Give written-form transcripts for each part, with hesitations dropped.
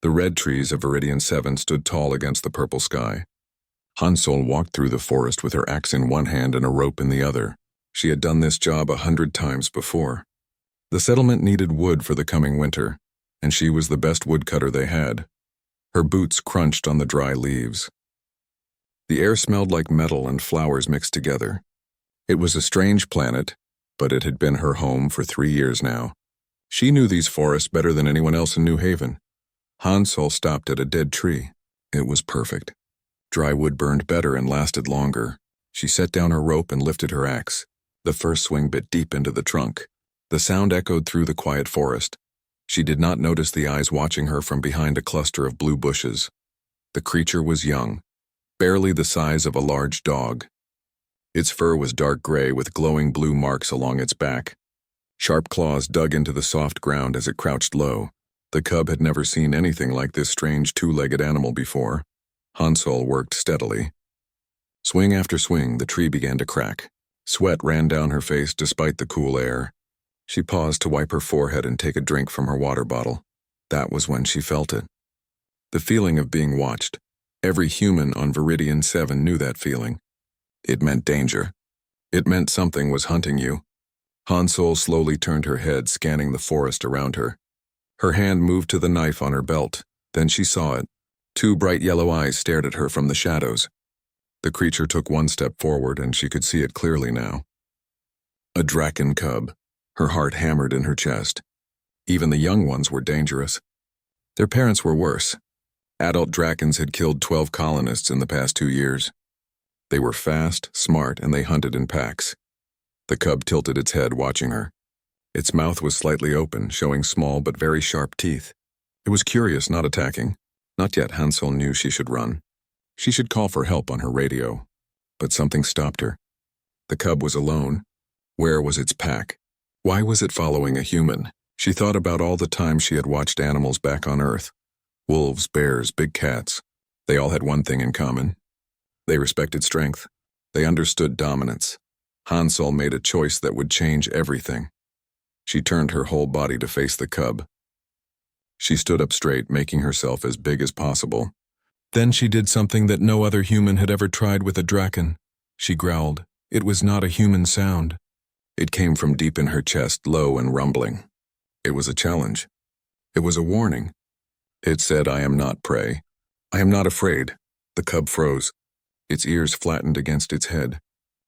The red trees of Viridian 7 stood tall against the purple sky. Hansol walked through the forest with her axe in one hand and a rope in the other. She had done this job 100 times before. The settlement needed wood for the coming winter, and she was the best woodcutter they had. Her boots crunched on the dry leaves. The air smelled like metal and flowers mixed together. It was a strange planet, but it had been her home for 3 years now. She knew these forests better than anyone else in New Haven. Hansol stopped at a dead tree. It was perfect. Dry wood burned better and lasted longer. She set down her rope and lifted her axe. The first swing bit deep into the trunk. The sound echoed through the quiet forest. She did not notice the eyes watching her from behind a cluster of blue bushes. The creature was young, barely the size of a large dog. Its fur was dark gray with glowing blue marks along its back. Sharp claws dug into the soft ground as it crouched low. The cub had never seen anything like this strange two-legged animal before. Hansol worked steadily. Swing after swing, the tree began to crack. Sweat ran down her face despite the cool air. She paused to wipe her forehead and take a drink from her water bottle. That was when she felt it. The feeling of being watched. Every human on Viridian 7 knew that feeling. It meant danger. It meant something was hunting you. Hansol slowly turned her head, scanning the forest around her. Her hand moved to the knife on her belt. Then she saw it. 2 bright yellow eyes stared at her from the shadows. The creature took 1 step forward, and she could see it clearly now. A draken cub. Her heart hammered in her chest. Even the young ones were dangerous. Their parents were worse. Adult drakens had killed 12 colonists in the past 2 years. They were fast, smart, and they hunted in packs. The cub tilted its head, watching her. Its mouth was slightly open, showing small but very sharp teeth. It was curious, not attacking. Not yet. Hansol knew she should run. She should call for help on her radio. But something stopped her. The cub was alone. Where was its pack? Why was it following a human? She thought about all the times she had watched animals back on Earth. Wolves, bears, big cats. They all had one thing in common. They respected strength. They understood dominance. Hansol made a choice that would change everything. She turned her whole body to face the cub. She stood up straight, making herself as big as possible. Then she did something that no other human had ever tried with a draken. She growled. It was not a human sound. It came from deep in her chest, low and rumbling. It was a challenge. It was a warning. It said, I am not prey. I am not afraid. The cub froze. Its ears flattened against its head.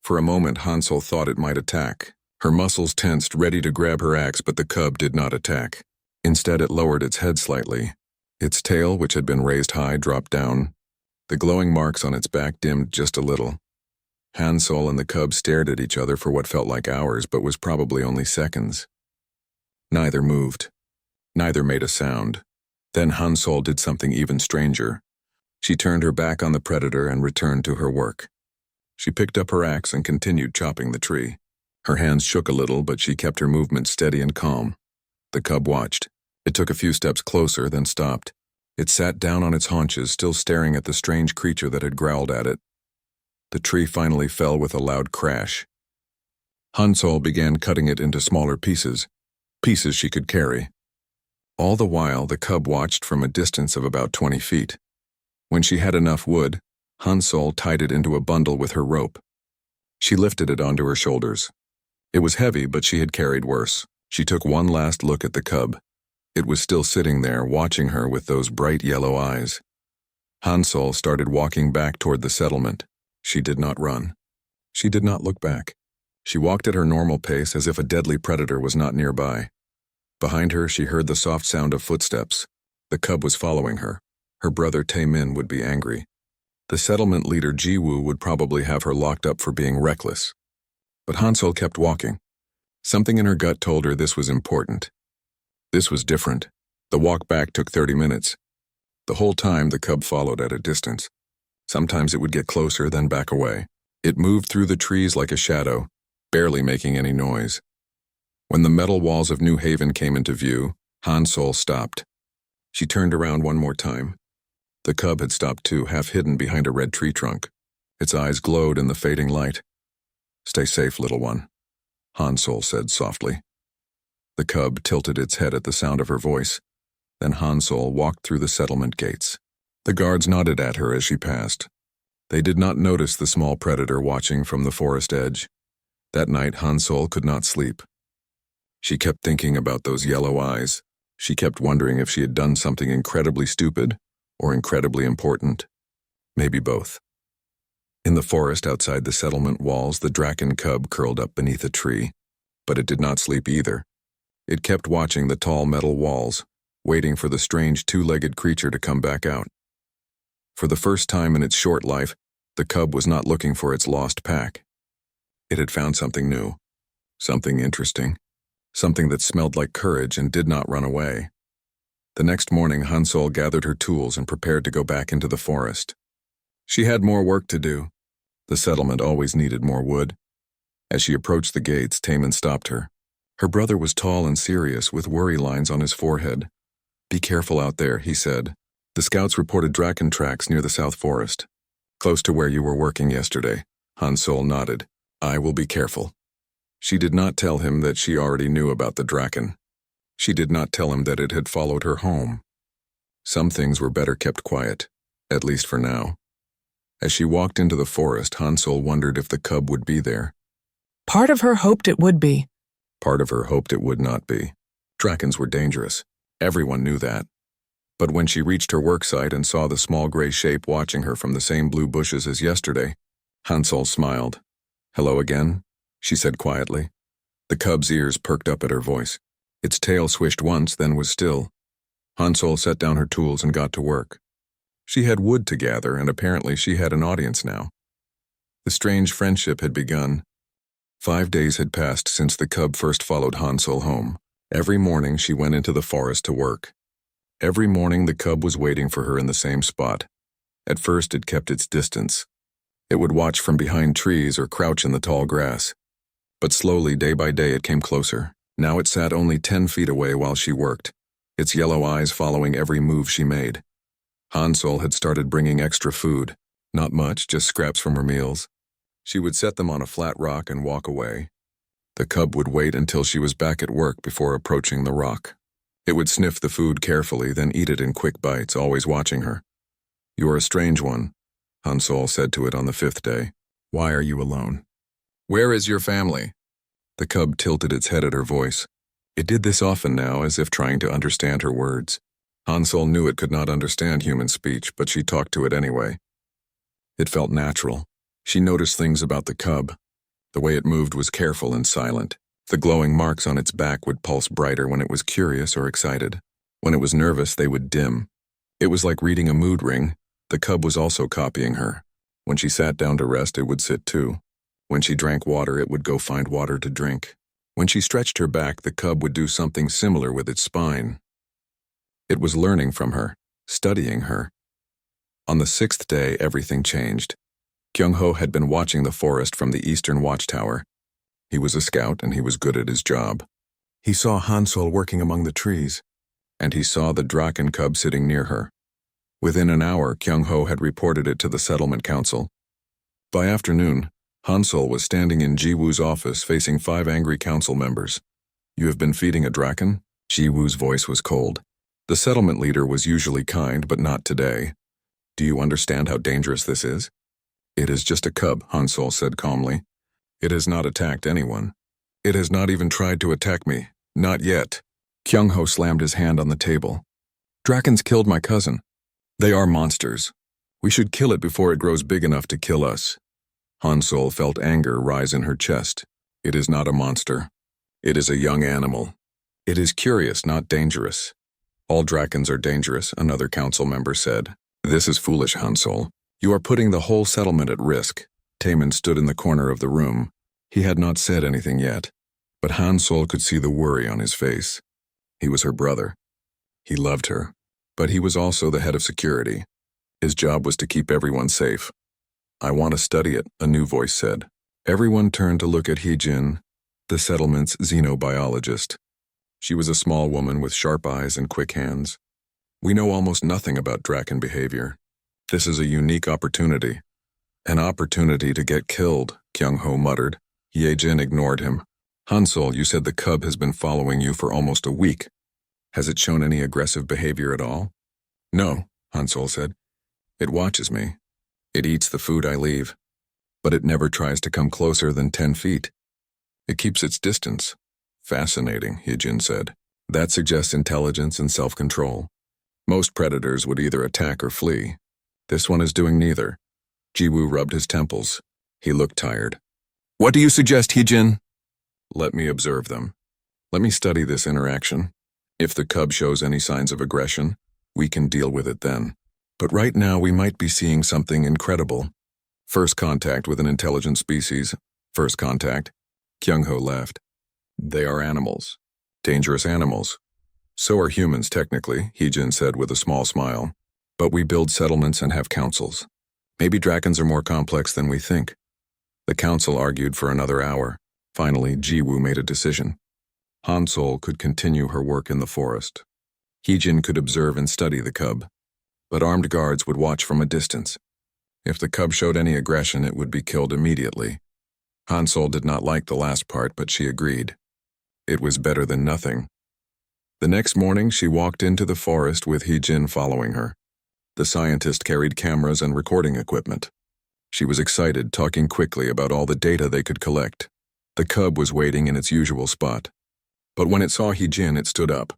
For a moment, Hansol thought it might attack. Her muscles tensed, ready to grab her axe, but the cub did not attack. Instead, it lowered its head slightly. Its tail, which had been raised high, dropped down. The glowing marks on its back dimmed just a little. Hansol and the cub stared at each other for what felt like hours, but was probably only seconds. Neither moved. Neither made a sound. Then Hansol did something even stranger. She turned her back on the predator and returned to her work. She picked up her axe and continued chopping the tree. Her hands shook a little, but she kept her movement steady and calm. The cub watched. It took a few steps closer, then stopped. It sat down on its haunches, still staring at the strange creature that had growled at it. The tree finally fell with a loud crash. Hansol began cutting it into smaller pieces she could carry. All the while, the cub watched from a distance of about 20 feet. When she had enough wood, Hansol tied it into a bundle with her rope. She lifted it onto her shoulders. It was heavy, but she had carried worse. She took one last look at the cub. It was still sitting there, watching her with those bright yellow eyes. Hansol started walking back toward the settlement. She did not run. She did not look back. She walked at her normal pace as if a deadly predator was not nearby. Behind her, she heard the soft sound of footsteps. The cub was following her. Her brother Tae-min would be angry. The settlement leader Ji-woo would probably have her locked up for being reckless. But Hansol kept walking. Something in her gut told her this was important. This was different. The walk back took 30 minutes. The whole time, the cub followed at a distance. Sometimes it would get closer, then back away. It moved through the trees like a shadow, barely making any noise. When the metal walls of New Haven came into view, Hansol stopped. She turned around one more time. The cub had stopped too, half hidden behind a red tree trunk. Its eyes glowed in the fading light. "Stay safe, little one," Hansol said softly. The cub tilted its head at the sound of her voice. Then Hansol walked through the settlement gates. The guards nodded at her as she passed. They did not notice the small predator watching from the forest edge. That night, Hansol could not sleep. She kept thinking about those yellow eyes. She kept wondering if she had done something incredibly stupid or incredibly important. Maybe both. In the forest outside the settlement walls, the draken cub curled up beneath a tree. But it did not sleep either. It kept watching the tall metal walls, waiting for the strange two-legged creature to come back out. For the first time in its short life, the cub was not looking for its lost pack. It had found something new, something interesting, something that smelled like courage and did not run away. The next morning, Hansol gathered her tools and prepared to go back into the forest. She had more work to do. The settlement always needed more wood. As she approached the gates, Taman stopped her. Her brother was tall and serious, with worry lines on his forehead. "Be careful out there," he said. "The scouts reported draken tracks near the South Forest. Close to where you were working yesterday." Hansol nodded. "I will be careful." She did not tell him that she already knew about the draken. She did not tell him that it had followed her home. Some things were better kept quiet, at least for now. As she walked into the forest, Hansol wondered if the cub would be there. Part of her hoped it would be. Part of her hoped it would not be. Drakens were dangerous. Everyone knew that. But when she reached her worksite and saw the small gray shape watching her from the same blue bushes as yesterday, Hansol smiled. "Hello again," she said quietly. The cub's ears perked up at her voice. Its tail swished once, then was still. Hansol set down her tools and got to work. She had wood to gather, and apparently she had an audience now. The strange friendship had begun. 5 days had passed since the cub first followed Hansol home. Every morning she went into the forest to work. Every morning the cub was waiting for her in the same spot. At first it kept its distance. It would watch from behind trees or crouch in the tall grass. But slowly, day by day, it came closer. Now it sat only 10 feet away while she worked, its yellow eyes following every move she made. Hansol had started bringing extra food. Not much, just scraps from her meals. She would set them on a flat rock and walk away. The cub would wait until she was back at work before approaching the rock. It would sniff the food carefully, then eat it in quick bites, always watching her. "You are a strange one," Hansol said to it on the 5th day. "Why are you alone?" "Where is your family?" The cub tilted its head at her voice. It did this often now, as if trying to understand her words. Hansol knew it could not understand human speech, but she talked to it anyway. It felt natural. She noticed things about the cub. The way it moved was careful and silent. The glowing marks on its back would pulse brighter when it was curious or excited. When it was nervous, they would dim. It was like reading a mood ring. The cub was also copying her. When she sat down to rest, it would sit too. When she drank water, it would go find water to drink. When she stretched her back, the cub would do something similar with its spine. It was learning from her, studying her. On the 6th day, everything changed. Kyung-ho had been watching the forest from the eastern watchtower. He was a scout and he was good at his job. He saw Hansol working among the trees, and he saw the draken cub sitting near her. Within an hour, Kyung-ho had reported it to the settlement council. By afternoon, Hansol was standing in Ji-woo's office facing 5 angry council members. "You have been feeding a draken?" Ji-woo's voice was cold. The settlement leader was usually kind, but not today. "Do you understand how dangerous this is?" "It is just a cub," Hansol said calmly. "It has not attacked anyone. It has not even tried to attack me. Not yet." Kyung-ho slammed his hand on the table. "Drakens killed my cousin. They are monsters. We should kill it before it grows big enough to kill us." Hansol felt anger rise in her chest. "It is not a monster. It is a young animal. It is curious, not dangerous." "All drakens are dangerous," another council member said. "This is foolish, Hansol. You are putting the whole settlement at risk." Taman stood in the corner of the room. He had not said anything yet, but Hansol could see the worry on his face. He was her brother. He loved her, but he was also the head of security. His job was to keep everyone safe. "I want to study it," a new voice said. Everyone turned to look at Hee-jin, the settlement's xenobiologist. She was a small woman with sharp eyes and quick hands. "We know almost nothing about draken behavior. This is a unique opportunity." "An opportunity to get killed," Kyung-ho muttered. Hee-jin ignored him. "Hansol, you said the cub has been following you for almost a week. Has it shown any aggressive behavior at all? No, Hansol said. It watches me. It eats the food I leave. But it never tries to come closer than 10 feet. It keeps its distance. Fascinating, Hijin said. That suggests intelligence and self-control. Most predators would either attack or flee. This one is doing neither. Jiwoo rubbed his temples. He looked tired. What do you suggest, Hijin? Let me observe them. Let me study this interaction. If the cub shows any signs of aggression, we can deal with it then. But right now we might be seeing something incredible. First contact with an intelligent species. First contact. Kyung-ho laughed. They are animals. Dangerous animals. So are humans, technically, Hijin said with a small smile. But we build settlements and have councils. Maybe dragons are more complex than we think. The council argued for another hour. Finally, Jiwoo made a decision. Hansol could continue her work in the forest. Hijin could observe and study the cub. But armed guards would watch from a distance. If the cub showed any aggression, it would be killed immediately. Hansol did not like the last part, but she agreed. It was better than nothing. The next morning, she walked into the forest with Hijin following her. The scientist carried cameras and recording equipment. She was excited, talking quickly about all the data they could collect. The cub was waiting in its usual spot. But when it saw Hijin, it stood up.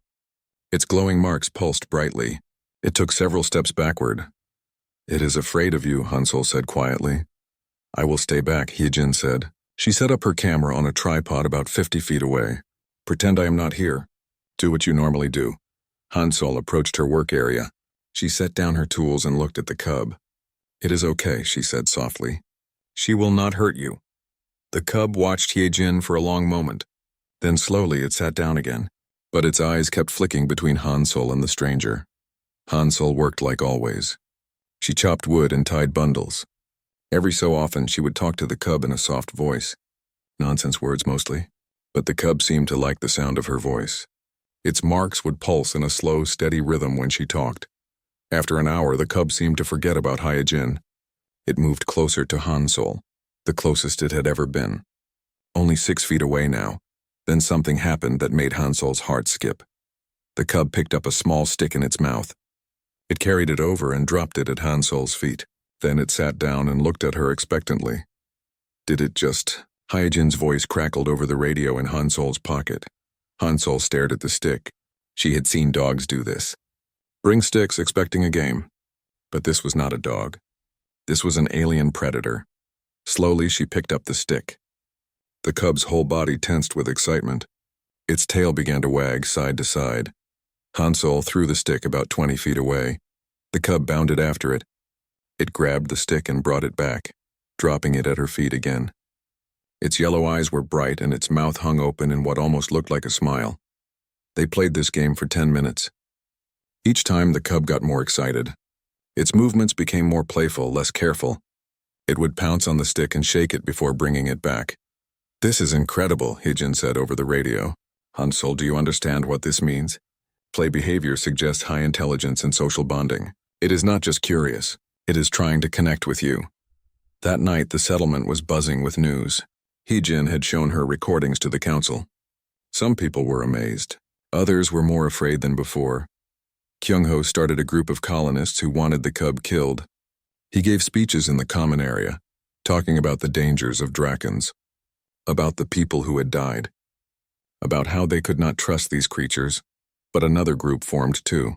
Its glowing marks pulsed brightly. It took several steps backward. It is afraid of you, Hansol said quietly. I will stay back, Hijin said. She set up her camera on a tripod about 50 feet away. Pretend I am not here. Do what you normally do. Hansol approached her work area. She set down her tools and looked at the cub. It is okay, she said softly. She will not hurt you. The cub watched Hijin for a long moment. Then slowly it sat down again. But its eyes kept flicking between Hansol and the stranger. Hansol worked like always. She chopped wood and tied bundles. Every so often she would talk to the cub in a soft voice. Nonsense words mostly. But the cub seemed to like the sound of her voice. Its marks would pulse in a slow, steady rhythm when she talked. After an hour, the cub seemed to forget about Hyojin. It moved closer to Hansol, the closest it had ever been. Only 6 feet away now. Then something happened that made Hansol's heart skip. The cub picked up a small stick in its mouth. It carried it over and dropped it at Hansol's feet. Then it sat down and looked at her expectantly. Did it just... Hyojin's voice crackled over the radio in Hansol's pocket. Hansol stared at the stick. She had seen dogs do this. Bring sticks expecting a game. But this was not a dog. This was an alien predator. Slowly she picked up the stick. The cub's whole body tensed with excitement. Its tail began to wag side to side. Hansol threw the stick about 20 feet away. The cub bounded after it. It grabbed the stick and brought it back, dropping it at her feet again. Its yellow eyes were bright and its mouth hung open in what almost looked like a smile. They played this game for 10 minutes. Each time the cub got more excited. Its movements became more playful, less careful. It would pounce on the stick and shake it before bringing it back. This is incredible, Hijin said over the radio. Hansol, do you understand what this means? Play behavior suggests high intelligence and social bonding. It is not just curious. It is trying to connect with you. That night, the settlement was buzzing with news. Hijin had shown her recordings to the council. Some people were amazed. Others were more afraid than before. Kyung-ho started a group of colonists who wanted the cub killed. He gave speeches in the common area, talking about the dangers of dragons, about the people who had died, about how they could not trust these creatures, but another group formed too.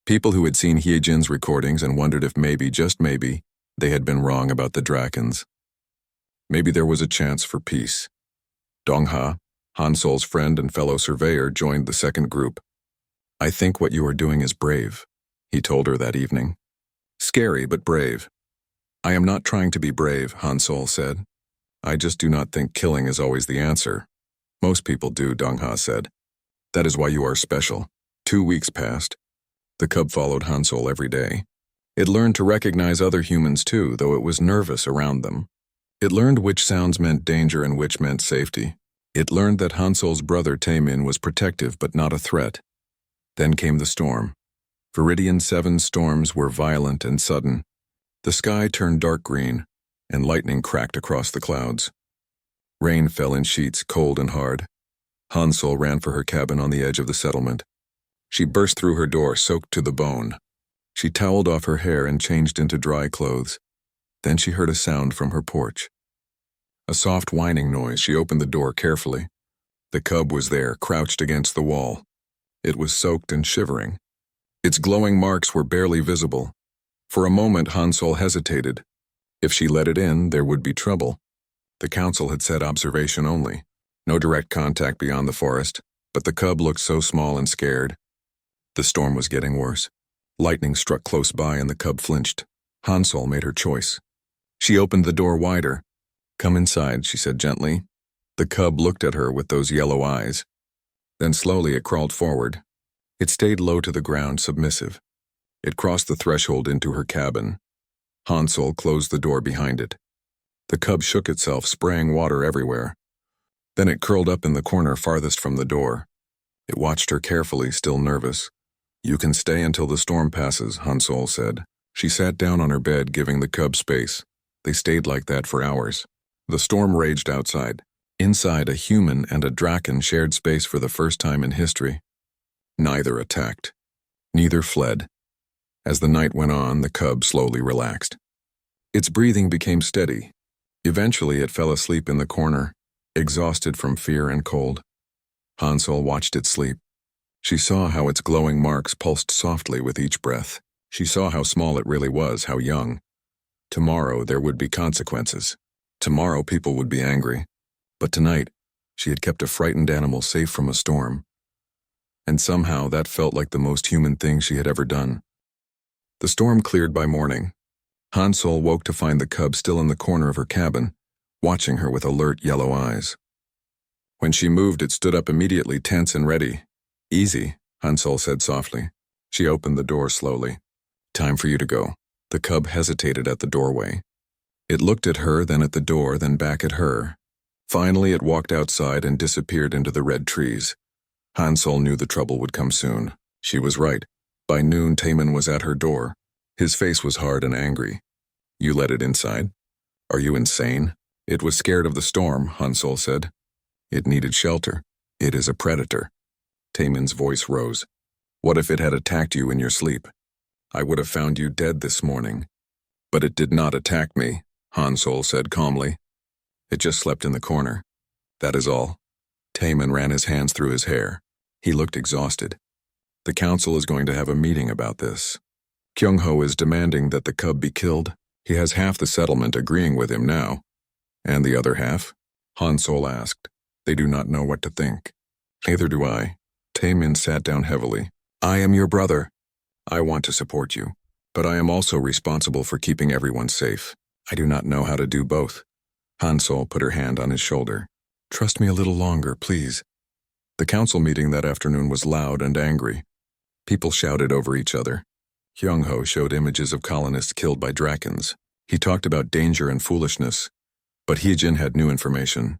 People who had seen Hyejin's recordings and wondered if maybe, just maybe, they had been wrong about the dragons. Maybe there was a chance for peace. Dongha, Hansol's friend and fellow surveyor, joined the second group. I think what you are doing is brave, he told her that evening. Scary, but brave. I am not trying to be brave, Hansol said. I just do not think killing is always the answer. Most people do, Dongha said. That is why you are special. 2 weeks passed. The cub followed Hansol every day. It learned to recognize other humans too, though it was nervous around them. It learned which sounds meant danger and which meant safety. It learned that Hansol's brother Taemin was protective but not a threat. Then came the storm. Viridian 7 storms were violent and sudden. The sky turned dark green, and lightning cracked across the clouds. Rain fell in sheets, cold and hard. Hansol ran for her cabin on the edge of the settlement. She burst through her door, soaked to the bone. She toweled off her hair and changed into dry clothes. Then she heard a sound from her porch. A soft whining noise. She opened the door carefully. The cub was there, crouched against the wall. It was soaked and shivering. Its glowing marks were barely visible. For a moment, Hansel hesitated. If she let it in, there would be trouble. The council had said observation only. No direct contact beyond the forest, but the cub looked so small and scared. The storm was getting worse. Lightning struck close by and the cub flinched. Hansel made her choice. She opened the door wider. "Come inside," she said gently. The cub looked at her with those yellow eyes. Then slowly it crawled forward. It stayed low to the ground, submissive. It crossed the threshold into her cabin. Hansel closed the door behind it. The cub shook itself, spraying water everywhere. Then it curled up in the corner farthest from the door. It watched her carefully, still nervous. "You can stay until the storm passes," Hansel said. She sat down on her bed, giving the cub space. They stayed like that for hours. The storm raged outside. Inside, a human and a draken shared space for the first time in history. Neither attacked. Neither fled. As the night went on, the cub slowly relaxed. Its breathing became steady. Eventually, it fell asleep in the corner, exhausted from fear and cold. Hansel watched it sleep. She saw how its glowing marks pulsed softly with each breath. She saw how small it really was, how young. Tomorrow, there would be consequences. Tomorrow, people would be angry. But tonight, she had kept a frightened animal safe from a storm. And somehow, that felt like the most human thing she had ever done. The storm cleared by morning. Hansel woke to find the cub still in the corner of her cabin, watching her with alert yellow eyes. When she moved, it stood up immediately, tense and ready. "Easy," Hansel said softly. She opened the door slowly. "Time for you to go." The cub hesitated at the doorway. It looked at her, then at the door, then back at her. Finally, it walked outside and disappeared into the red trees. Hansel knew the trouble would come soon. She was right. By noon, Taman was at her door. His face was hard and angry. "You let it inside? Are you insane?" "It was scared of the storm," Hansel said. "It needed shelter. It is a predator." Taman's voice rose. "What if it had attacked you in your sleep? I would have found you dead this morning." "But it did not attack me," Hansel said calmly. "It just slept in the corner. That is all." Taman ran his hands through his hair. He looked exhausted. "The council is going to have a meeting about this. Kyung-ho is demanding that the cub be killed. He has half the settlement agreeing with him now." "And the other half?" Hansel asked. "They do not know what to think." "Neither do I." Taman sat down heavily. "I am your brother. I want to support you, but I am also responsible for keeping everyone safe. I do not know how to do both." Hansel put her hand on his shoulder. "Trust me a little longer, please." The council meeting that afternoon was loud and angry. People shouted over each other. Kyung-ho showed images of colonists killed by drakens. He talked about danger and foolishness. But Hyejin had new information.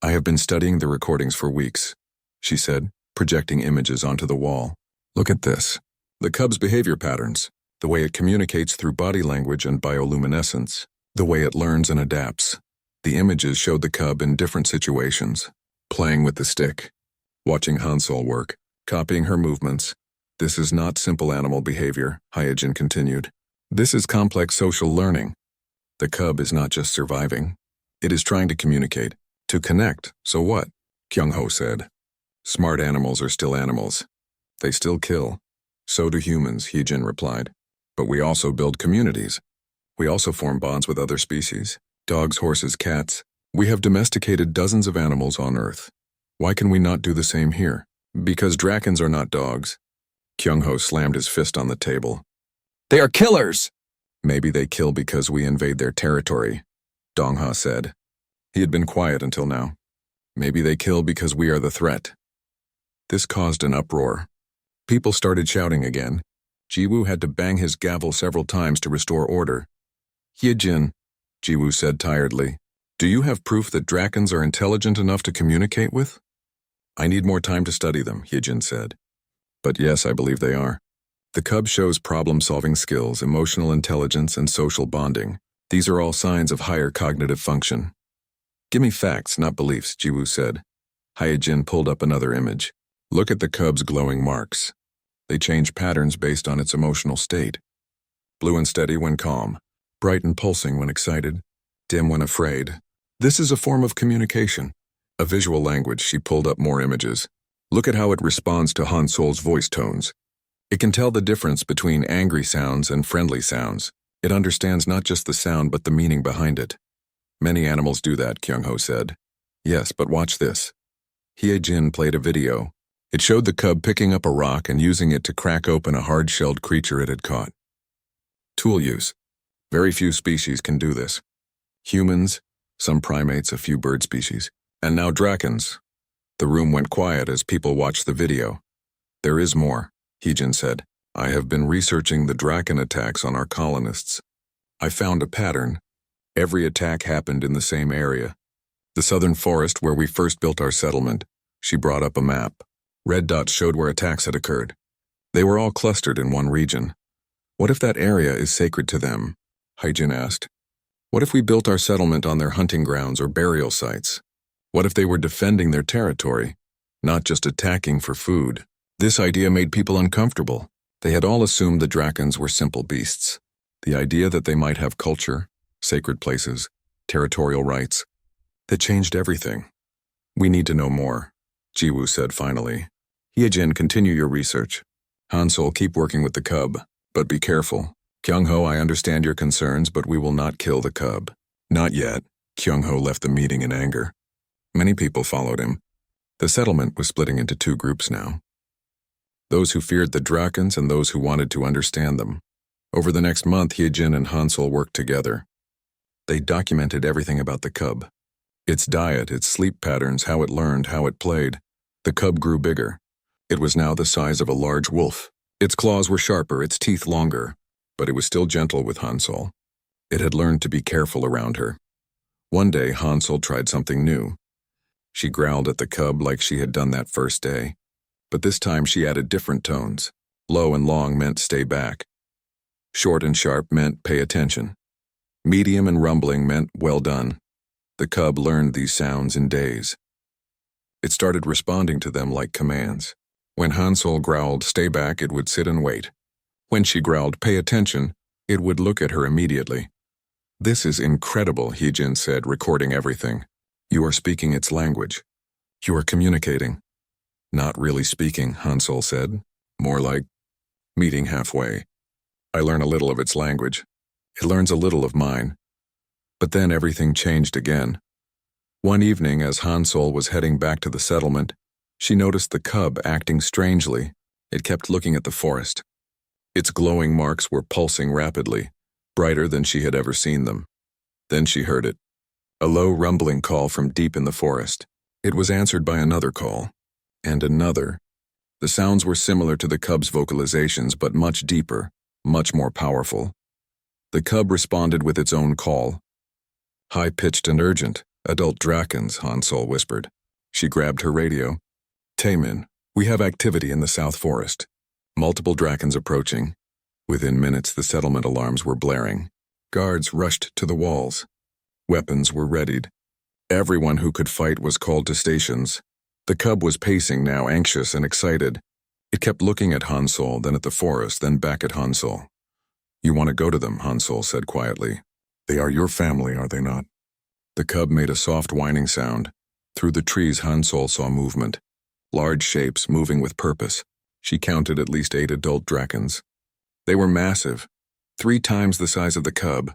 "I have been studying the recordings for weeks," she said, projecting images onto the wall. "Look at this. The cub's behavior patterns, the way it communicates through body language and bioluminescence, the way it learns and adapts." The images showed the cub in different situations, playing with the stick, watching Hansel work, copying her movements. "This is not simple animal behavior," Hyejin continued. "This is complex social learning. The cub is not just surviving. It is trying to communicate, to connect. So what?" Kyung-ho said. "Smart animals are still animals. They still kill. So do humans," Hyejin replied. "But we also build communities. We also form bonds with other species. Dogs, horses, cats. We have domesticated dozens of animals on Earth. Why can we not do the same here? Because drakens are not dogs." Kyung-ho slammed his fist on the table. "They are killers!" "Maybe they kill because we invade their territory," Dong-ha said. He had been quiet until now. "Maybe they kill because we are the threat." This caused an uproar. People started shouting again. Jiwoo had to bang his gavel several times to restore order. "Hyejin," Jiwoo said tiredly, "do you have proof that drakens are intelligent enough to communicate with?" "I need more time to study them," Hyejin said. "But yes, I believe they are. The cub shows problem-solving skills, emotional intelligence, and social bonding. These are all signs of higher cognitive function." "Give me facts, not beliefs," Jiwoo said. Hyejin pulled up another image. "Look at the cub's glowing marks. They change patterns based on its emotional state. Blue and steady when calm, bright and pulsing when excited, dim when afraid. This is a form of communication. A visual language. She pulled up more images. Look at how it responds to Han Solo's voice tones. It can tell the difference between angry sounds and friendly sounds. It understands not just the sound but the meaning behind it. Many animals do that, Kyung-ho said. Yes, but watch this. Hye-jin played a video. It showed the cub picking up a rock and using it to crack open a hard-shelled creature it had caught. Tool use. Very few species can do this. Humans, some primates, a few bird species, and now drakons. The room went quiet as people watched the video. There is more, Hye-jin said. I have been researching the drakon attacks on our colonists. I found a pattern. Every attack happened in the same area. The southern forest where we first built our settlement. She brought up a map. Red dots showed where attacks had occurred. They were all clustered in one region. What if that area is sacred to them? Hye-jin asked. What if we built our settlement on their hunting grounds or burial sites? What if they were defending their territory, not just attacking for food? This idea made people uncomfortable. They had all assumed the drakons were simple beasts. The idea that they might have culture, sacred places, territorial rights, that changed everything. We need to know more, Jiwoo said finally. Hye-jin, continue your research. Han Solo, keep working with the cub, but be careful. Kyung-ho, I understand your concerns, but we will not kill the cub. Not yet. Kyung-ho left the meeting in anger. Many people followed him. The settlement was splitting into two groups now. Those who feared the drakons and those who wanted to understand them. Over the next month, Hye-jin and Han Solo worked together. They documented everything about the cub. Its diet, its sleep patterns, how it learned, how it played. The cub grew bigger. It was now the size of a large wolf. Its claws were sharper, its teeth longer, but it was still gentle with Han Solo. It had learned to be careful around her. One day, Han Solo tried something new. She growled at the cub like she had done that first day, but this time she added different tones. Low and long meant stay back. Short and sharp meant pay attention. Medium and rumbling meant well done. The cub learned these sounds in days. It started responding to them like commands. When Han Solo growled, stay back, it would sit and wait. When she growled, pay attention, it would look at her immediately. This is incredible, Hye-jin said, recording everything. You are speaking its language. You are communicating. Not really speaking, Han Solo said. More like meeting halfway. I learn a little of its language. It learns a little of mine. But then everything changed again. One evening, as Han Solo was heading back to the settlement, she noticed the cub acting strangely. It kept looking at the forest. Its glowing marks were pulsing rapidly, brighter than she had ever seen them. Then she heard it. A low rumbling call from deep in the forest. It was answered by another call. And another. The sounds were similar to the cub's vocalizations, but much deeper, much more powerful. The cub responded with its own call. High-pitched and urgent. Adult drakons, Han Solo whispered. She grabbed her radio. Taemin, we have activity in the South Forest. Multiple drakons approaching. Within minutes, the settlement alarms were blaring. Guards rushed to the walls. Weapons were readied. Everyone who could fight was called to stations. The cub was pacing now, anxious and excited. It kept looking at Han Solo, then at the forest, then back at Han Solo. You want to go to them, Han Solo said quietly. They are your family, are they not? The cub made a soft whining sound. Through the trees, Han Solo saw movement. Large shapes moving with purpose. She counted at least 8 adult drakons. They were massive, 3 times the size of the cub.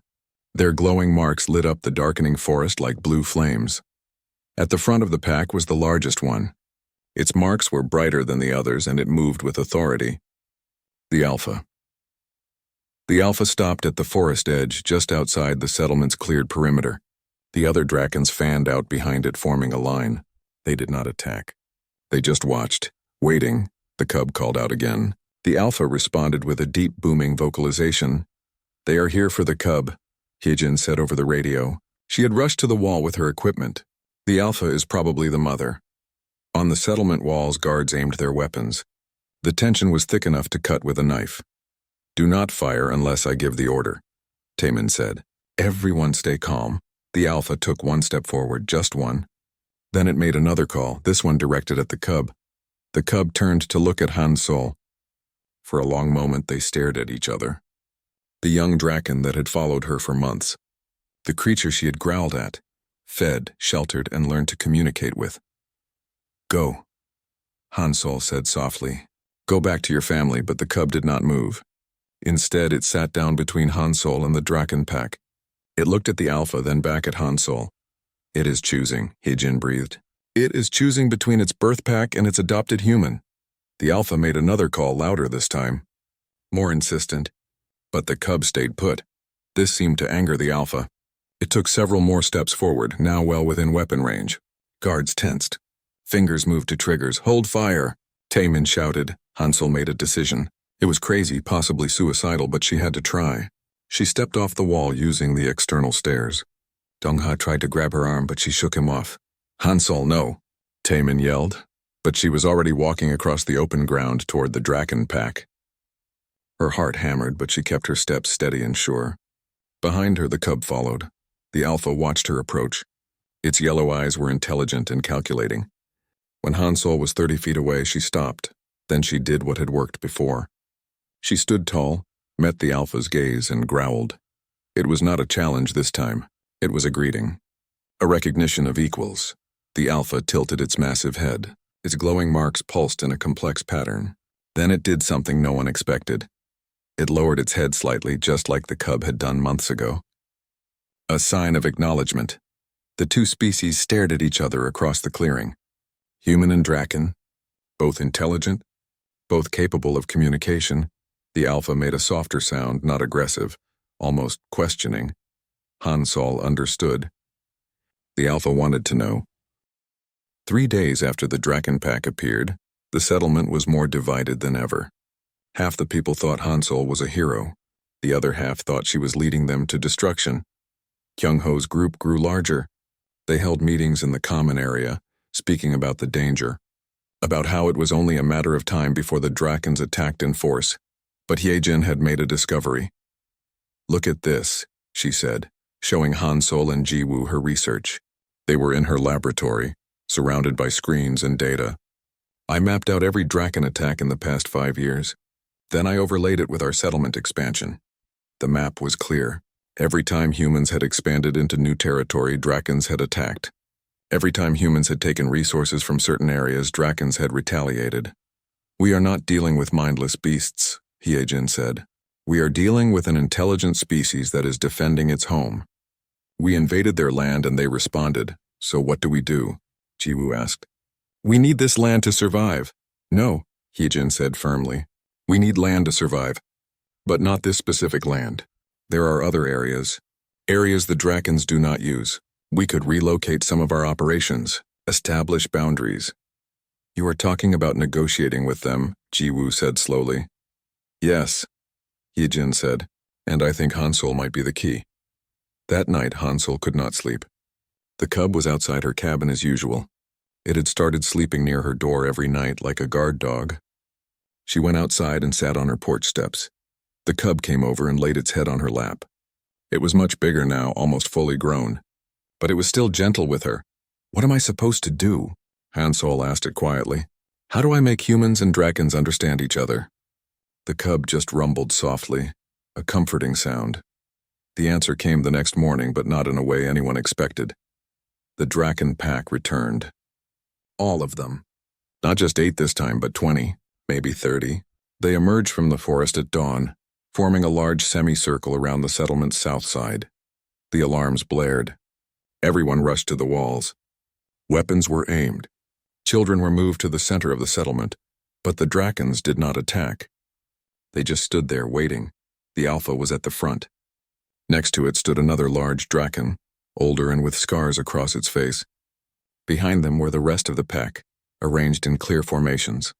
Their glowing marks lit up the darkening forest like blue flames. At the front of the pack was the largest one. Its marks were brighter than the others, and it moved with authority. The Alpha. The Alpha stopped at the forest edge, just outside the settlement's cleared perimeter. The other drakons fanned out behind it, forming a line. They did not attack. They just watched, waiting. The cub called out again. The Alpha responded with a deep, booming vocalization. They are here for the cub, Hye-jin said over the radio. She had rushed to the wall with her equipment. The Alpha is probably the mother. On the settlement walls, guards aimed their weapons. The tension was thick enough to cut with a knife. Do not fire unless I give the order, Taemin said. Everyone stay calm. The Alpha took 1 step forward, just one. Then it made another call, this one directed at the cub. The cub turned to look at Han Solo. For a long moment they stared at each other. The young draken that had followed her for months. The creature she had growled at, fed, sheltered, and learned to communicate with. "Go," Hansol said softly. "Go back to your family," but the cub did not move. Instead, it sat down between Hansol and the draken pack. It looked at the alpha, then back at Hansol. "It is choosing," Hijin breathed. "It is choosing between its birth pack and its adopted human." The alpha made another call, louder this time, more insistent. But the cub stayed put. This seemed to anger the alpha. It took several more steps forward, now well within weapon range. Guards tensed. Fingers moved to triggers. "Hold fire!" Taemin shouted. Hansol made a decision. It was crazy, possibly suicidal, but she had to try. She stepped off the wall using the external stairs. Dongha tried to grab her arm, but she shook him off. "Hansol, no!" Taemin yelled. But she was already walking across the open ground toward the draken pack. Her heart hammered, but she kept her steps steady and sure. Behind her, the cub followed. The alpha watched her approach. Its yellow eyes were intelligent and calculating. When Hansol was 30 feet away, she stopped. Then she did what had worked before. She stood tall, met the alpha's gaze, and growled. It was not a challenge this time. It was a greeting. A recognition of equals. The alpha tilted its massive head. Its glowing marks pulsed in a complex pattern. Then it did something no one expected. It lowered its head slightly, just like the cub had done months ago. A sign of acknowledgement. The two species stared at each other across the clearing. Human and draken, both intelligent, both capable of communication. The alpha made a softer sound, not aggressive, almost questioning. Hansol understood. The alpha wanted to know. 3 days after the draken pack appeared, the settlement was more divided than ever. Half the people thought Hansol was a hero. The other half thought she was leading them to destruction. Kyung-ho's group grew larger. They held meetings in the common area, speaking about the danger, about how it was only a matter of time before the drakens attacked in force. But Hyejin had made a discovery. "Look at this," she said, showing Hansol and Jiwoo her research. They were in her laboratory, surrounded by screens and data. "I mapped out every draken attack in the past 5 years. Then I overlaid it with our settlement expansion." The map was clear. Every time humans had expanded into new territory, drakens had attacked. Every time humans had taken resources from certain areas, drakens had retaliated. "We are not dealing with mindless beasts," Hyejin said. "We are dealing with an intelligent species that is defending its home. We invaded their land and they responded. So what do we do?" Jiwoo asked. "We need this land to survive." "No," Hyejin said firmly. "We need land to survive. But not this specific land. There are other areas. Areas the drakens do not use. We could relocate some of our operations, establish boundaries." "You are talking about negotiating with them," Jiwoo said slowly. "Yes," Hyejin said, "and I think Hansol might be the key." That night, Hansol could not sleep. The cub was outside her cabin as usual. It had started sleeping near her door every night like a guard dog. She went outside and sat on her porch steps. The cub came over and laid its head on her lap. It was much bigger now, almost fully grown. But it was still gentle with her. "What am I supposed to do?" Hansol asked it quietly. "How do I make humans and drakens understand each other?" The cub just rumbled softly, a comforting sound. The answer came the next morning, but not in a way anyone expected. The draken pack returned. All of them. Not just 8 this time, but 20, maybe 30. They emerged from the forest at dawn, forming a large semicircle around the settlement's south side. The alarms blared. Everyone rushed to the walls. Weapons were aimed. Children were moved to the center of the settlement, but the drakens did not attack. They just stood there waiting. The alpha was at the front. Next to it stood another large draken, older and with scars across its face. Behind them were the rest of the pack, arranged in clear formations.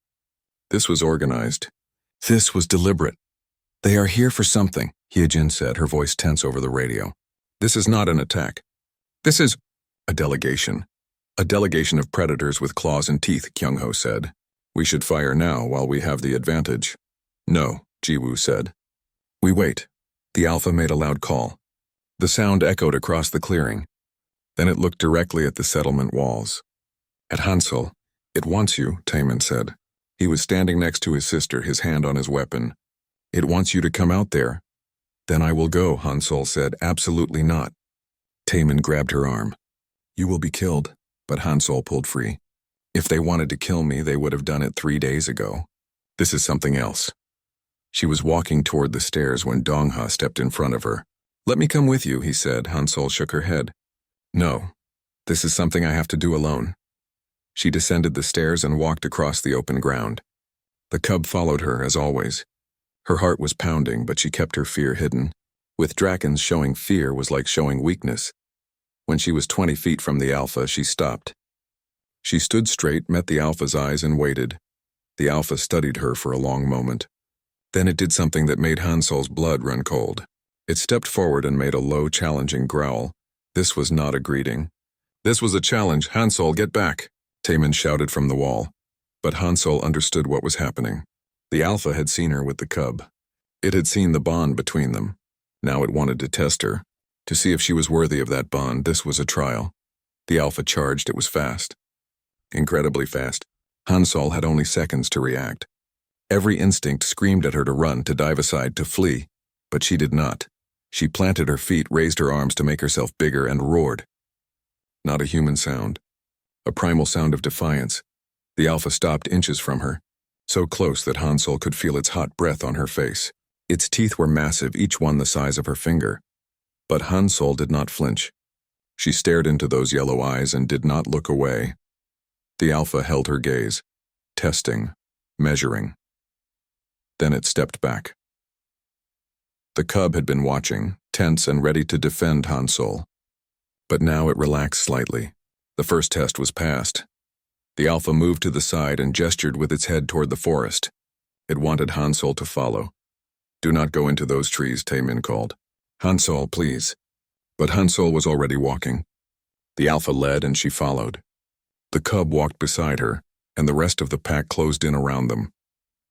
This was organized. This was deliberate. "They are here for something," Hyejin said, her voice tense over the radio. "This is not an attack. This is a delegation. A delegation of predators with claws and teeth," Kyung-ho said. "We should fire now while we have the advantage." "No," Jiwoo said. "We wait." The alpha made a loud call. The sound echoed across the clearing. Then it looked directly at the settlement walls. "At Hansol. It wants you," Taemin said. He was standing next to his sister, his hand on his weapon. It wants you to come out there. Then I will go, Hansol said. Absolutely not. Taman grabbed her arm. You will be killed, but Hansol pulled free. If they wanted to kill me, they would have done it 3 days ago. This is something else. She was walking toward the stairs when Dongha stepped in front of her. Let me come with you, he said. Hansol shook her head. No, this is something I have to do alone. She descended the stairs and walked across the open ground. The cub followed her, as always. Her heart was pounding, but she kept her fear hidden. With Drakens, showing fear was like showing weakness. When she was 20 feet from the Alpha, she stopped. She stood straight, met the Alpha's eyes, and waited. The Alpha studied her for a long moment. Then it did something that made Hansol's blood run cold. It stepped forward and made a low, challenging growl. This was not a greeting. This was a challenge. Hansol, get back, Taman shouted from the wall. But Hansol understood what was happening. The Alpha had seen her with the cub. It had seen the bond between them. Now it wanted to test her. To see if she was worthy of that bond, this was a trial. The Alpha charged. It was fast. Incredibly fast. Hansol had only seconds to react. Every instinct screamed at her to run, to dive aside, to flee. But she did not. She planted her feet, raised her arms to make herself bigger, and roared. Not a human sound. A primal sound of defiance. The Alpha stopped inches from her, so close that Hansol could feel its hot breath on her face. Its teeth were massive, each one the size of her finger. But Hansol did not flinch. She stared into those yellow eyes and did not look away. The Alpha held her gaze, testing, measuring. Then it stepped back. The cub had been watching, tense and ready to defend Hansol. But now it relaxed slightly. The first test was passed. The Alpha moved to the side and gestured with its head toward the forest. It wanted Hansol to follow. Do not go into those trees, Taman called. Hansol, please. But Hansol was already walking. The Alpha led and she followed. The cub walked beside her, and the rest of the pack closed in around them.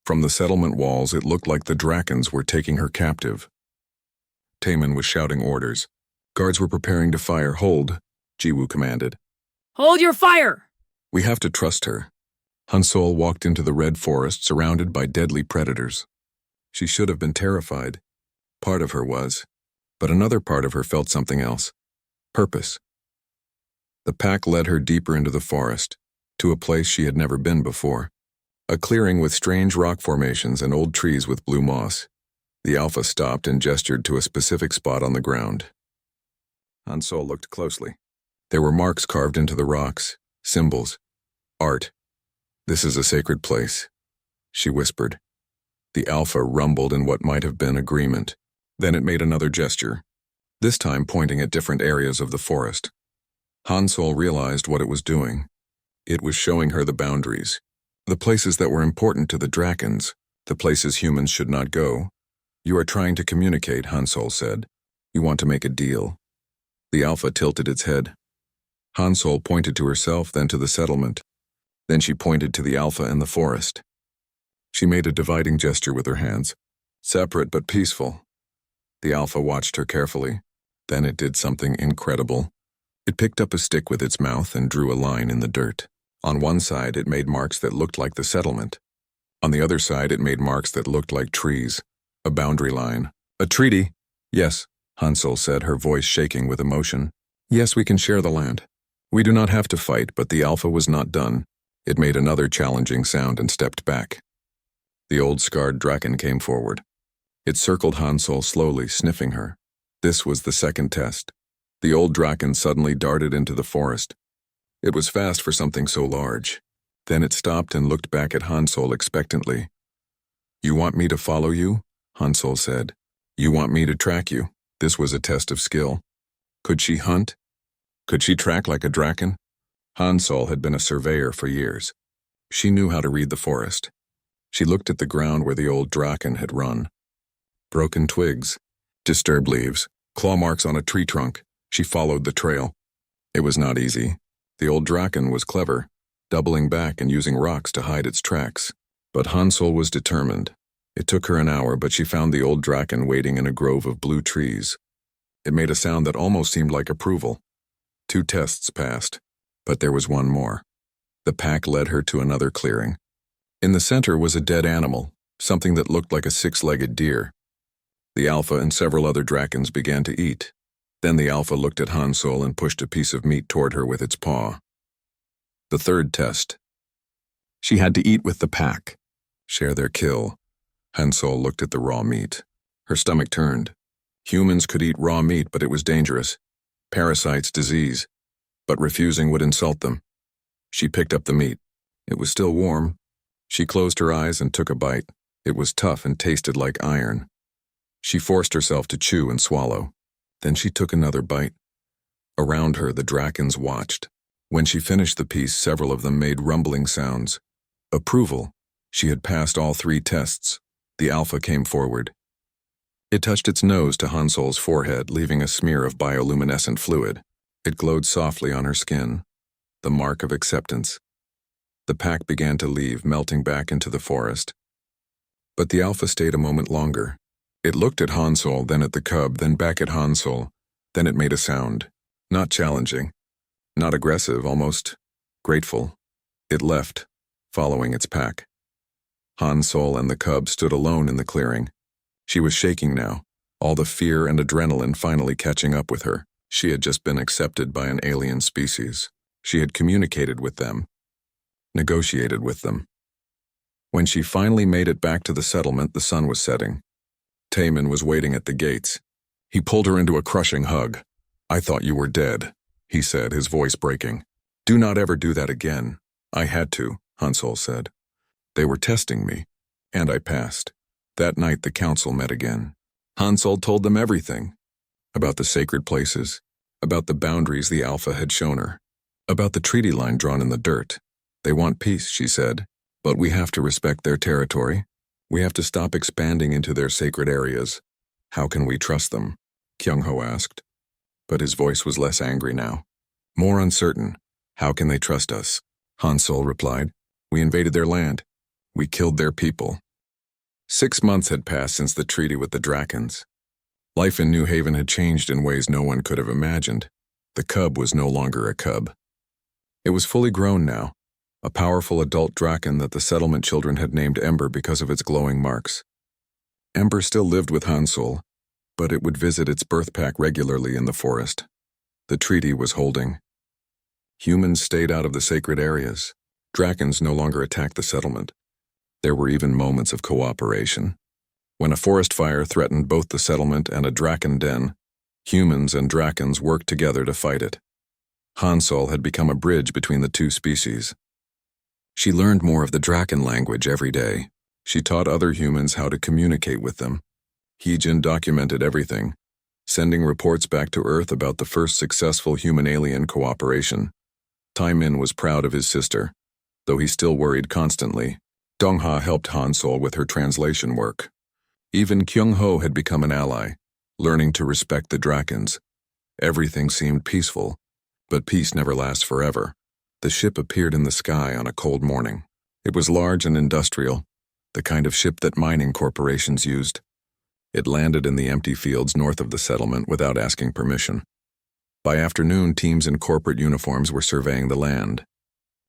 From the settlement walls, it looked like the Drakens were taking her captive. Taman was shouting orders. Guards were preparing to fire. Hold, Jiwoo commanded. Hold your fire! We have to trust her. Hansol walked into the red forest surrounded by deadly predators. She should have been terrified. Part of her was. But another part of her felt something else. Purpose. The pack led her deeper into the forest, to a place she had never been before. A clearing with strange rock formations and old trees with blue moss. The Alpha stopped and gestured to a specific spot on the ground. Hansol looked closely. There were marks carved into the rocks, symbols, art. This is a sacred place, she whispered. The Alpha rumbled in what might have been agreement. Then it made another gesture, this time pointing at different areas of the forest. Hansol realized what it was doing. It was showing her the boundaries, the places that were important to the Drakens, the places humans should not go. You are trying to communicate, Hansol said. You want to make a deal. The Alpha tilted its head. Hansol pointed to herself, then to the settlement. Then she pointed to the Alpha and the forest. She made a dividing gesture with her hands. Separate but peaceful. The Alpha watched her carefully. Then it did something incredible. It picked up a stick with its mouth and drew a line in the dirt. On one side, it made marks that looked like the settlement. On the other side, it made marks that looked like trees. A boundary line. A treaty. Yes, Hansol said, her voice shaking with emotion. Yes, we can share the land. We do not have to fight, but the Alpha was not done. It made another challenging sound and stepped back. The old scarred Draken came forward. It circled Hansol slowly, sniffing her. This was the second test. The old Draken suddenly darted into the forest. It was fast for something so large. Then it stopped and looked back at Hansol expectantly. You want me to follow you? Hansol said. You want me to track you? This was a test of skill. Could she hunt? Could she track like a Draken? Hansol had been a surveyor for years. She knew how to read the forest. She looked at the ground where the old Draken had run. Broken twigs, disturbed leaves, claw marks on a tree trunk. She followed the trail. It was not easy. The old Draken was clever, doubling back and using rocks to hide its tracks. But Hansol was determined. It took her an hour, but she found the old Draken waiting in a grove of blue trees. It made a sound that almost seemed like approval. 2 tests passed, but there was one more. The pack led her to another clearing. In the center was a dead animal, something that looked like a six-legged deer. The Alpha and several other Drakons began to eat. Then the Alpha looked at Hansol and pushed a piece of meat toward her with its paw. The third test. She had to eat with the pack, share their kill. Hansol looked at the raw meat. Her stomach turned. Humans could eat raw meat, but it was dangerous. Parasites, disease. But refusing would insult them. She picked up the meat. It was still warm. She closed her eyes and took a bite. It was tough and tasted like iron. She forced herself to chew and swallow. Then she took another bite. Around her, the Drakons watched. When she finished the piece, several of them made rumbling sounds. Approval. She had passed all 3 tests. The Alpha came forward. It touched its nose to Hansol's forehead, leaving a smear of bioluminescent fluid. It glowed softly on her skin. The mark of acceptance. The pack began to leave, melting back into the forest. But the Alpha stayed a moment longer. It looked at Hansol, then at the cub, then back at Hansol. Then it made a sound. Not challenging. Not aggressive, almost grateful. It left, following its pack. Hansol and the cub stood alone in the clearing. She was shaking now, all the fear and adrenaline finally catching up with her. She had just been accepted by an alien species. She had communicated with them, negotiated with them. When she finally made it back to the settlement, the sun was setting. Taman was waiting at the gates. He pulled her into a crushing hug. "I thought you were dead," he said, his voice breaking. "Do not ever do that again." "I had to," Hansol said. "They were testing me, and I passed." That night the council met again. Hansol told them everything. About the sacred places, about the boundaries the Alpha had shown her, about the treaty line drawn in the dirt. "They want peace," she said, "but we have to respect their territory. We have to stop expanding into their sacred areas." "How can we trust them?" Kyung-ho asked. But his voice was less angry now, more uncertain. "How can they trust us?" Hansol replied. "We invaded their land. We killed their people." 6 months had passed since the treaty with the Drakons. Life in New Haven had changed in ways no one could have imagined. The cub was no longer a cub. It was fully grown now, a powerful adult Drakon that the settlement children had named Ember because of its glowing marks. Ember still lived with Hansol, but it would visit its birth pack regularly in the forest. The treaty was holding. Humans stayed out of the sacred areas. Drakons no longer attacked the settlement. There were even moments of cooperation. When a forest fire threatened both the settlement and a Drakon den, humans and Drakons worked together to fight it. Hansol had become a bridge between the 2 species. She learned more of the Drakon language every day. She taught other humans how to communicate with them. Heejin documented everything, sending reports back to Earth about the first successful human-alien cooperation. Taemin was proud of his sister, though he still worried constantly. Dongha helped Hansol with her translation work. Even Kyung-ho had become an ally, learning to respect the Drakons. Everything seemed peaceful, but peace never lasts forever. The ship appeared in the sky on a cold morning. It was large and industrial, the kind of ship that mining corporations used. It landed in the empty fields north of the settlement without asking permission. By afternoon, teams in corporate uniforms were surveying the land.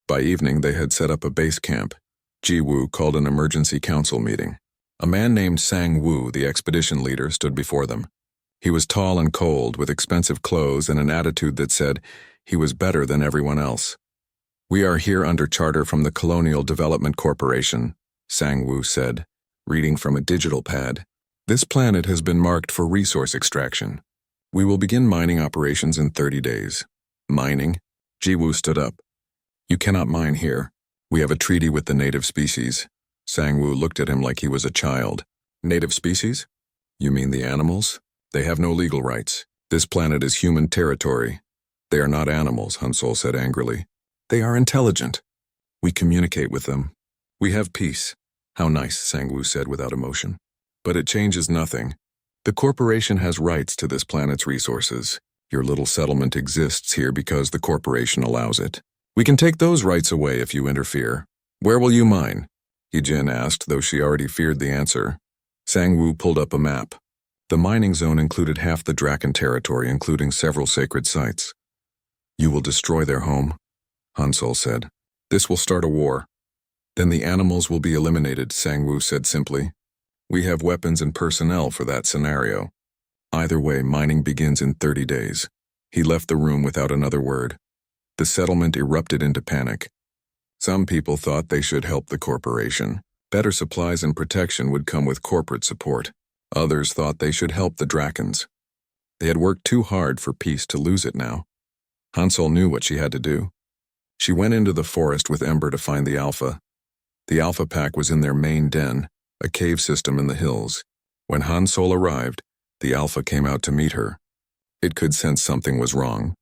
By evening, they had set up a base camp. Ji-woo called an emergency council meeting. A man named Sang-woo, the expedition leader, stood before them. He was tall and cold, with expensive clothes and an attitude that said he was better than everyone else. "We are here under charter from the Colonial Development Corporation," Sang-woo said, reading from a digital pad. "This planet has been marked for resource extraction. We will begin mining operations in 30 days. "Mining?" Ji-woo stood up. "You cannot mine here. We have a treaty with the native species." Sang-woo looked at him like he was a child. "Native species? You mean the animals? They have no legal rights. This planet is human territory." "They are not animals," Hansol said angrily. "They are intelligent. We communicate with them. We have peace." "How nice," Sang-woo said without emotion. "But it changes nothing. The corporation has rights to this planet's resources. Your little settlement exists here because the corporation allows it. We can take those rights away if you interfere. Where will you mine?" Heejin asked, though she already feared the answer. Sang-woo pulled up a map. The mining zone included half the Drakon territory, including several sacred sites. "You will destroy their home," Hansol said. "This will start a war." Then the animals will be eliminated, Sang-woo said simply. We have weapons and personnel for that scenario. Either way, mining begins in 30 days. He left the room without another word. The settlement erupted into panic. Some people thought they should help the corporation. Better supplies and protection would come with corporate support. Others thought they should help the Drakons. They had worked too hard for peace to lose it now. Hansol knew what she had to do. She went into the forest with Ember to find the Alpha. The Alpha pack was in their main den, a cave system in the hills. When Hansol arrived, the Alpha came out to meet her. It could sense something was wrong.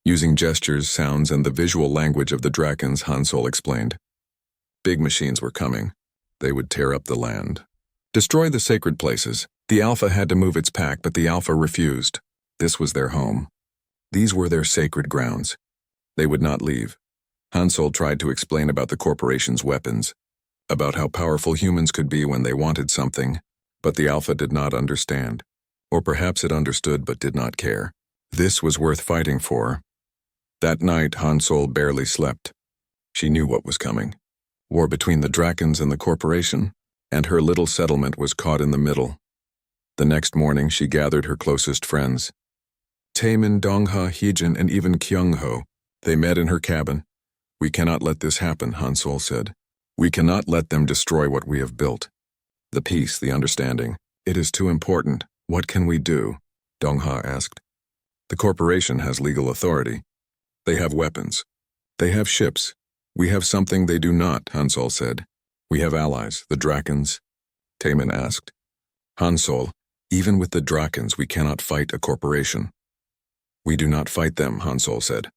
Using gestures, sounds, and the visual language of the Drakons, Hansol explained. Big machines were coming. They would tear up the land. Destroy the sacred places. The Alpha had to move its pack, but the Alpha refused. This was their home. These were their sacred grounds. They would not leave. Hansol tried to explain about the corporation's weapons, about how powerful humans could be when they wanted something, but the Alpha did not understand. Or perhaps it understood but did not care. This was worth fighting for. That night, Hansol barely slept. She knew what was coming. War between the Drakons and the corporation, and her little settlement was caught in the middle. The next morning, she gathered her closest friends. Taemin, Dongha, Heejin, and even Kyungho. They met in her cabin. We cannot let this happen, Hansol said. We cannot let them destroy what we have built. The peace, the understanding. It is too important. What can we do? Dongha asked. The corporation has legal authority. They have weapons. They have ships. We have something they do not, Hansol said. We have allies, the Drakons. Taemin asked. Hansol, even with the Drakons we cannot fight a corporation. We do not fight them, Hansol said.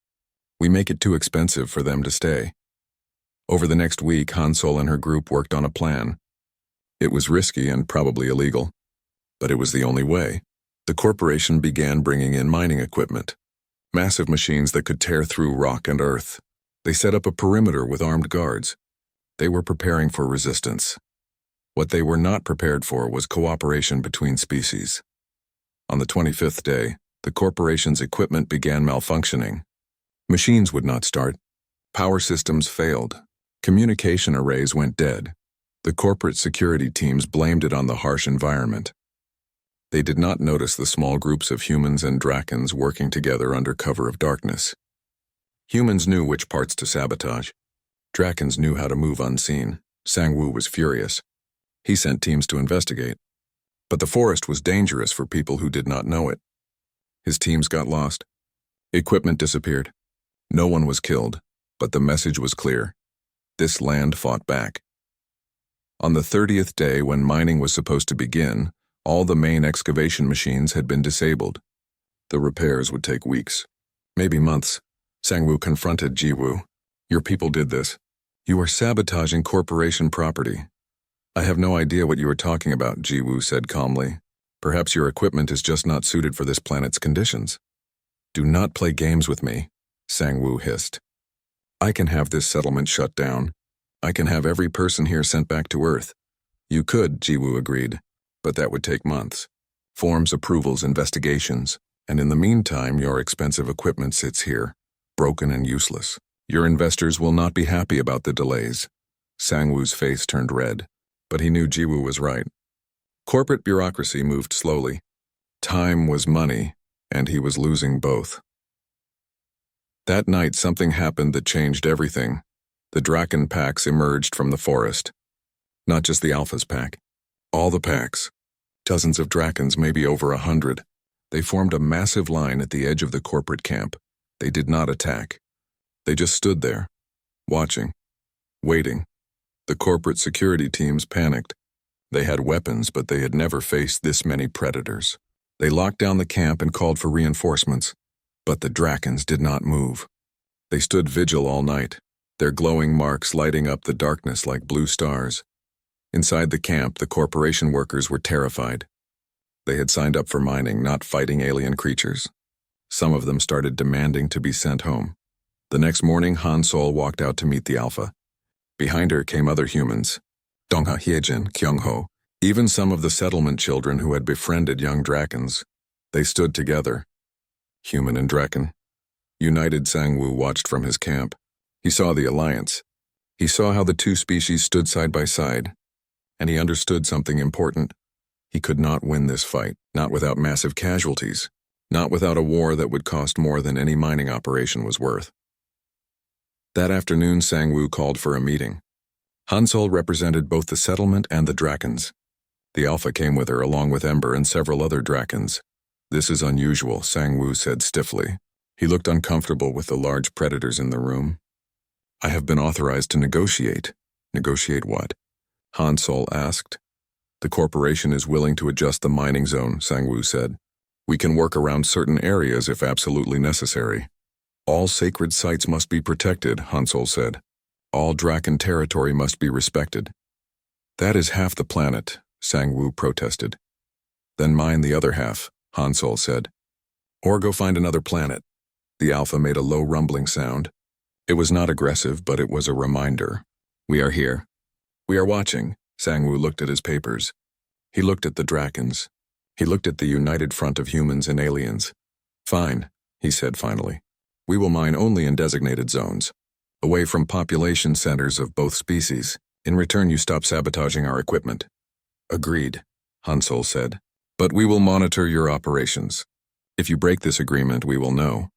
We make it too expensive for them to stay. Over the next week, Hansol and her group worked on a plan. It was risky and probably illegal, but it was the only way. The corporation began bringing in mining equipment, massive machines that could tear through rock and earth. They set up a perimeter with armed guards. They were preparing for resistance. What they were not prepared for was cooperation between species. On the 25th day, the corporation's equipment began malfunctioning. Machines would not start. Power systems failed. Communication arrays went dead. The corporate security teams blamed it on the harsh environment. They did not notice the small groups of humans and Drakons working together under cover of darkness. Humans knew which parts to sabotage. Drakons knew how to move unseen. Sang-woo was furious. He sent teams to investigate. But the forest was dangerous for people who did not know it. His teams got lost. Equipment disappeared. No one was killed, but the message was clear. This land fought back. On the 30th day, when mining was supposed to begin, all the main excavation machines had been disabled. The repairs would take weeks, maybe months. Sang-woo confronted Ji-woo. Your people did this. You are sabotaging corporation property. I have no idea what you are talking about, Ji-woo said calmly. Perhaps your equipment is just not suited for this planet's conditions. Do not play games with me, Sang-woo hissed. I can have this settlement shut down. I can have every person here sent back to Earth. You could, Ji-woo agreed, but that would take months. Forms, approvals, investigations, and in the meantime your expensive equipment sits here, broken and useless. Your investors will not be happy about the delays. Sang-woo's face turned red, but he knew Ji-woo was right. Corporate bureaucracy moved slowly. Time was money, and he was losing both. That night something happened that changed everything. The Drakon packs emerged from the forest. Not just the Alpha's pack. All the packs. Dozens of Drakons, maybe over 100. They formed a massive line at the edge of the corporate camp. They did not attack. They just stood there, watching, waiting. The corporate security teams panicked. They had weapons, but they had never faced this many predators. They locked down the camp and called for reinforcements. But the Drakons did not move. They stood vigil all night, their glowing marks lighting up the darkness like blue stars. Inside the camp, the corporation workers were terrified. They had signed up for mining, not fighting alien creatures. Some of them started demanding to be sent home. The next morning, Hansol walked out to meet the Alpha. Behind her came other humans. Dongha, Hyejin, Kyungho, even some of the settlement children who had befriended young Drakons. They stood together. Human and Drakon. United, Sang-woo watched from his camp. He saw the alliance. He saw how the two species stood side by side, and he understood something important. He could not win this fight, not without massive casualties, not without a war that would cost more than any mining operation was worth. That afternoon, Sang-Woo called for a meeting. Hansol represented both the settlement and the Drakons. The Alpha came with her along with Ember and several other Drakons. This is unusual, Sang-Woo said stiffly. He looked uncomfortable with the large predators in the room. I have been authorized to negotiate. Negotiate what? Hansol asked. The corporation is willing to adjust the mining zone, Sang-Woo said. We can work around certain areas if absolutely necessary. All sacred sites must be protected, Hansol said. All Drakon territory must be respected. That is half the planet, Sang-Woo protested. Then mine the other half, Hansol said. Or go find another planet. The Alpha made a low rumbling sound. It was not aggressive, but it was a reminder. We are here. We are watching. Sang-Woo looked at his papers. He looked at the Drakons. He looked at the united front of humans and aliens. Fine, he said finally. We will mine only in designated zones, away from population centers of both species. In return, you stop sabotaging our equipment. Agreed, Hansol said. But we will monitor your operations. If you break this agreement, we will know.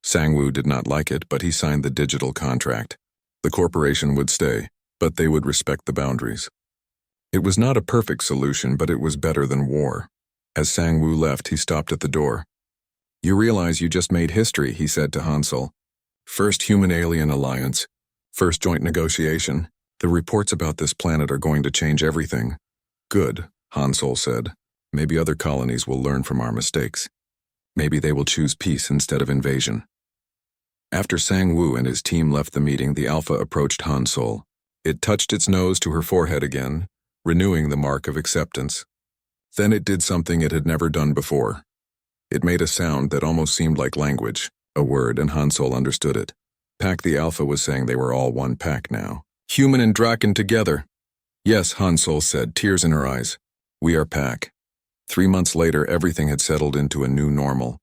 Sang-Woo did not like it, but he signed the digital contract. The corporation would stay, but they would respect the boundaries. It was not a perfect solution, but it was better than war. As Sang-Woo left, he stopped at the door. You realize you just made history, he said to Hansol. First human-alien alliance. First joint negotiation. The reports about this planet are going to change everything. Good, Hansol said. Maybe other colonies will learn from our mistakes. Maybe they will choose peace instead of invasion. After Sang-Woo and his team left the meeting, the Alpha approached Hansol. It touched its nose to her forehead again, renewing the mark of acceptance. Then it did something it had never done before. It made a sound that almost seemed like language, a word, and Hansol understood it. Pack. The Alpha was saying they were all one pack now. Human and Drakon together. Yes, Hansol said, tears in her eyes. We are pack. 3 months later, everything had settled into a new normal.